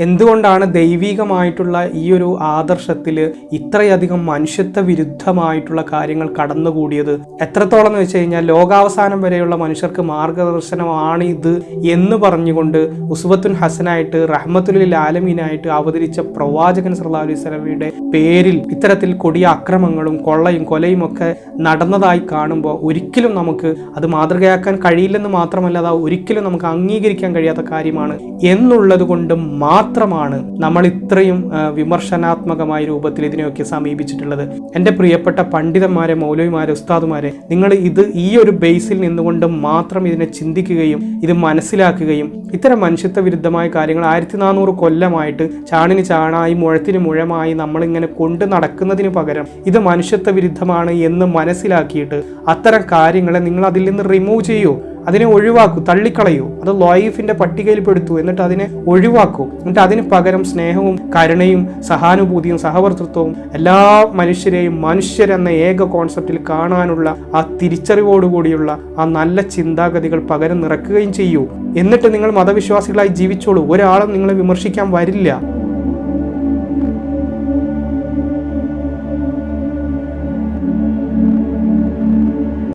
എന്തുകൊണ്ടാണ് ദൈവികമായിട്ടുള്ള ഈ ഒരു ആദർശത്തിൽ ഇത്രയധികം മനുഷ്യത്വ വിരുദ്ധമായിട്ടുള്ള കാര്യങ്ങൾ കടന്നുകൂടിയത്? എത്രത്തോളം എന്ന് വെച്ച് കഴിഞ്ഞാൽ ലോകാവസാനം വരെയുള്ള മനുഷ്യർക്ക് മാർഗദർശനമാണ് ഇത് എന്ന് പറഞ്ഞുകൊണ്ട് ഉസ്വത്തുൻ ഹസനായിട്ട് റഹ്മത്തുൽ ആലമീനായിട്ട് അവതരിച്ച പ്രവാചകൻ സല്ലല്ലാഹു അലൈഹി വസല്ലമയുടെ പേരിൽ ഇത്തരത്തിൽ കൊടിയ അക്രമങ്ങളും കൊള്ളയും കൊലയും ഒക്കെ നടന്നതായി കാണുമ്പോൾ ഒരിക്കലും നമുക്ക് അത് മാതൃകയാക്കാൻ കഴിയില്ലെന്ന് മാത്രമല്ല, അത് ഒരിക്കലും നമുക്ക് അംഗീകരിക്കാൻ കഴിയാത്ത കാര്യമാണ് എന്നുള്ളത് കൊണ്ട് മാത്രമാണ് നമ്മൾ ഇത്രയും വിമർശനാത്മകമായ രൂപത്തിൽ ഇതിനെയൊക്കെ സമീപിച്ചിട്ടുള്ളത്. എൻ്റെ പ്രിയപ്പെട്ട പണ്ഡിതന്മാരെ, മൗലവിമാരെ, ഉസ്താദുമാരെ, നിങ്ങൾ ഈ ഒരു ബേസിൽ നിന്നുകൊണ്ട് മാത്രം ഇതിനെ ചിന്തിക്കുകയും ഇത് മനസ്സിലാക്കുകയും ഇത്തരം മനുഷ്യത്വ വിരുദ്ധമായ കാര്യങ്ങൾ 1400 കൊല്ലമായിട്ട് ചാണിന് ചാണായി മുഴത്തിന് മുഴമായി നമ്മളിങ്ങനെ കൊണ്ട് നടക്കുന്നതിന് പകരം ഇത് മനുഷ്യത്വ വിരുദ്ധമാണ് എന്ന് മനസ്സിലാക്കിയിട്ട് അത്തരം കാര്യങ്ങളെ നിങ്ങൾ അതിൽ നിന്ന് റിമൂവ് ചെയ്യൂ, അതിനെ ഒഴിവാക്കൂ, തള്ളിക്കളയൂ. അത് ലൈഫിന്റെ പട്ടികയിൽ പെടുത്തൂ. എന്നിട്ട് അതിനെ ഒഴിവാക്കൂ. എന്നിട്ട് അതിന് പകരം സ്നേഹവും കരുണയും സഹാനുഭൂതിയും സഹവർത്തിത്വവും എല്ലാ മനുഷ്യരെയും മനുഷ്യരെന്ന ഏക കോൺസെപ്റ്റിൽ കാണാനുള്ള ആ തിരിച്ചറിവോടുകൂടിയുള്ള ആ നല്ല ചിന്താഗതികൾ പകരം നിറക്കുകയും ചെയ്യൂ. എന്നിട്ട് നിങ്ങൾ മതവിശ്വാസികളായി ജീവിച്ചോളൂ. ഒരാളും നിങ്ങളെ വിമർശിക്കാൻ വരില്ല.